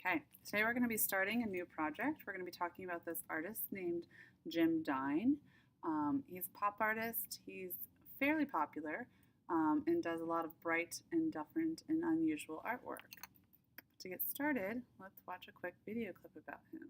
Okay, today we're going to be starting a new project. We're going to be talking about this artist named Jim Dine. He's a pop artist. He's fairly popular and does a lot of bright and different and unusual artwork. To get started, let's watch a quick video clip about him.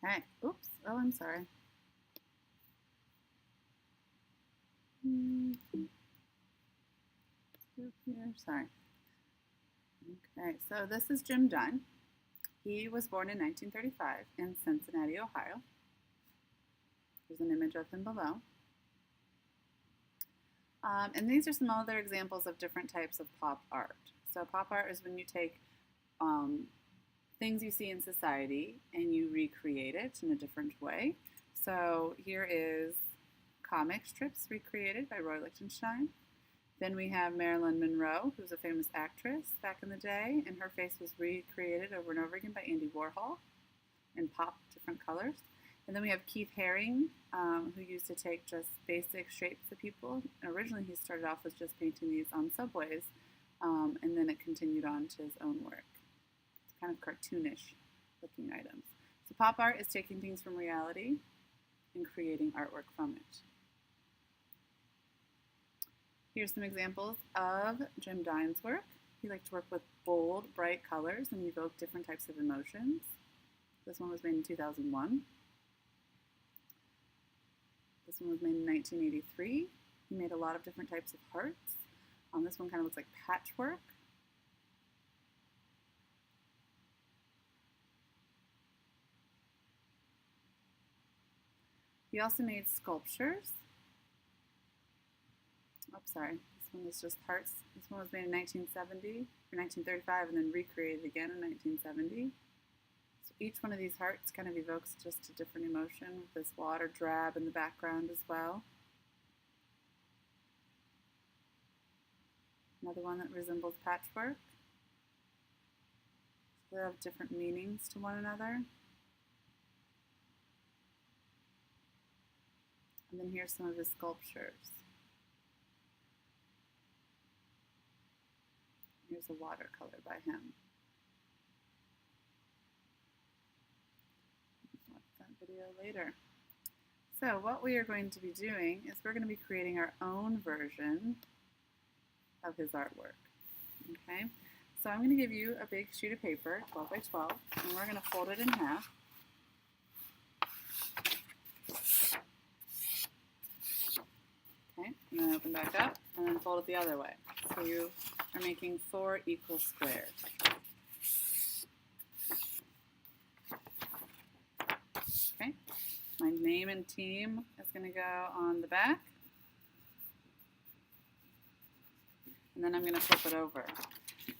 Okay, oops, oh, I'm sorry. Here, sorry. Okay, so this is Jim Dunn. He was born in 1935 in Cincinnati, Ohio. There's an image of him below. And these are some other examples of different types of pop art. So pop art is when you take um, things you see in society and you recreate it in a different way. So here is comic strips recreated by Roy Lichtenstein. Then we have Marilyn Monroe, who's a famous actress back in the day, and her face was recreated over and over again by Andy Warhol in pop different colors. And then we have Keith Haring, who used to take just basic shapes of people. Originally, he started off with just painting these on subways, and then it continued on to his own work. It's kind of cartoonish looking items. So pop art is taking things from reality and creating artwork from it. Here's some examples of Jim Dine's work. He liked to work with bold, bright colors and evoke different types of emotions. This one was made in 2001. This one was made in 1983. He made a lot of different types of hearts. This one kind of looks like patchwork. He also made sculptures. Oh, sorry, this one was just hearts. This one was made in 1970 or 1935 and then recreated again in 1970. So each one of these hearts kind of evokes just a different emotion with this water drab in the background as well. Another one that resembles patchwork. So they have different meanings to one another. And then here's some of his sculptures. Here's a watercolor by him. Watch that video later. So what we are going to be doing is we're going to be creating our own version of his artwork. Okay, so I'm going to give you a big sheet of paper, 12 by 12, and we're going to fold it in half. Okay, and then open back up, and then fold it the other way. So you are making 4 equal squares. Okay, my name and team is going to go on the back. And then I'm going to flip it over.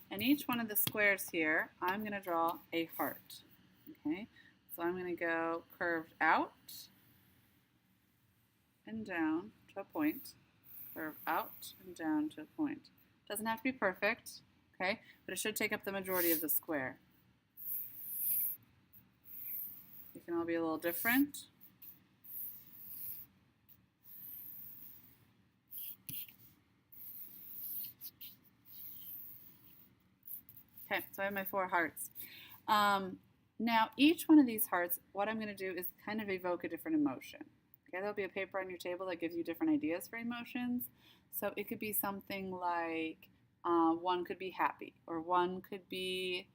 And each one of the squares here, I'm going to draw a heart. Okay, so I'm going to go curved out and down to a point, curve out and down to a point. Doesn't have to be perfect, okay, but it should take up the majority of the square. It can all be a little different. Okay, so I have my 4 hearts. Now, each one of these hearts, what I'm going to do is kind of evoke a different emotion. Okay, there'll be a paper on your table that gives you different ideas for emotions. So it could be something like one could be happy, or one could be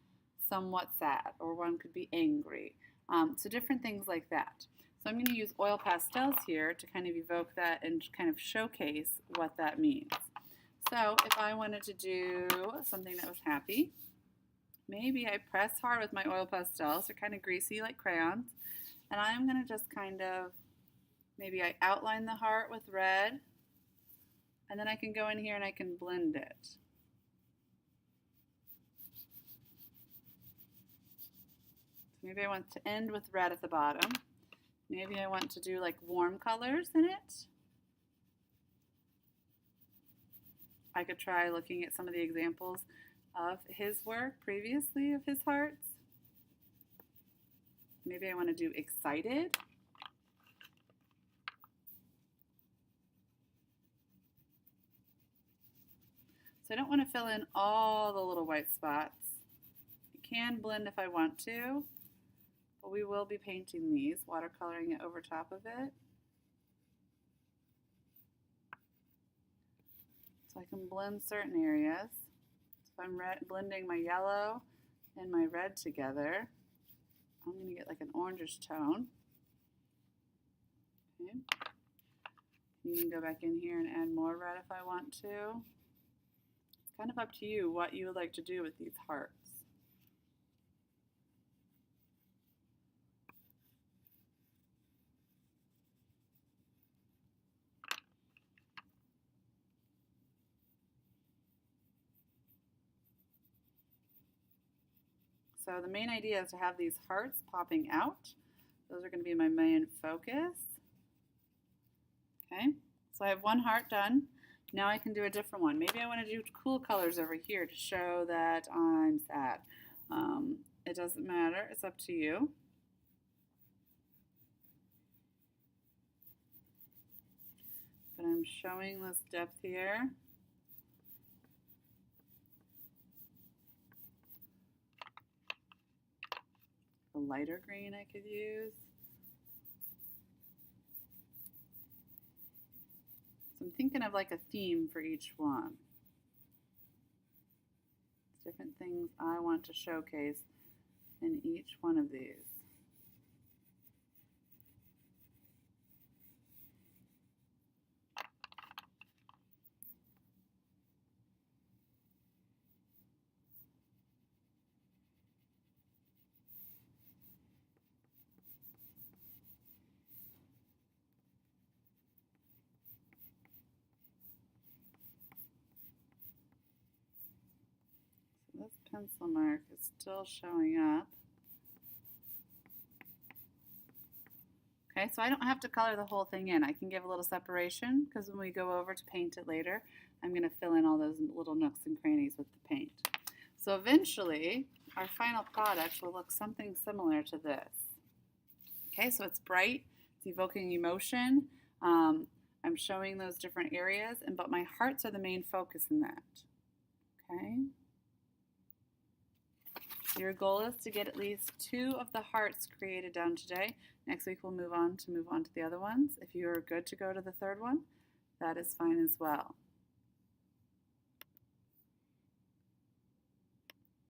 somewhat sad, or one could be angry. So different things like that. So I'm going to use oil pastels here to kind of evoke that and kind of showcase what that means. So if I wanted to do something that was happy, maybe I press hard with my oil pastels. They're kind of greasy like crayons. And I'm going to just kind of, maybe I outline the heart with red. And then I can go in here and I can blend it. Maybe I want to end with red at the bottom. Maybe I want to do like warm colors in it. I could try looking at some of the examples of his work previously of his hearts. Maybe I want to do excited. So I don't want to fill in all the little white spots. I can blend if I want to, but we will be painting these, watercoloring it over top of it. So I can blend certain areas. So if I'm blending my yellow and my red together, I'm going to get like an orangish tone. Okay. Even go back in here and add more red if I want to. It's kind of up to you what you would like to do with these hearts. So the main idea is to have these hearts popping out. Those are going to be my main focus. Okay, so I have one heart done. Now I can do a different one. Maybe I want to do cool colors over here to show that I'm sad. It doesn't matter. It's up to you. But I'm showing this depth here. A lighter green I could use. So I'm thinking of like a theme for each one. Different things I want to showcase in each one of these. This pencil mark is still showing up. Okay, so I don't have to color the whole thing in. I can give a little separation because when we go over to paint it later, I'm going to fill in all those little nooks and crannies with the paint. So eventually, our final product will look something similar to this. Okay, so it's bright, it's evoking emotion. I'm showing those different areas, but my hearts are the main focus in that. Okay. Your goal is to get at least 2 of the hearts created down today. Next week we'll move on to the other ones. If you're good to go to the third one, that is fine as well.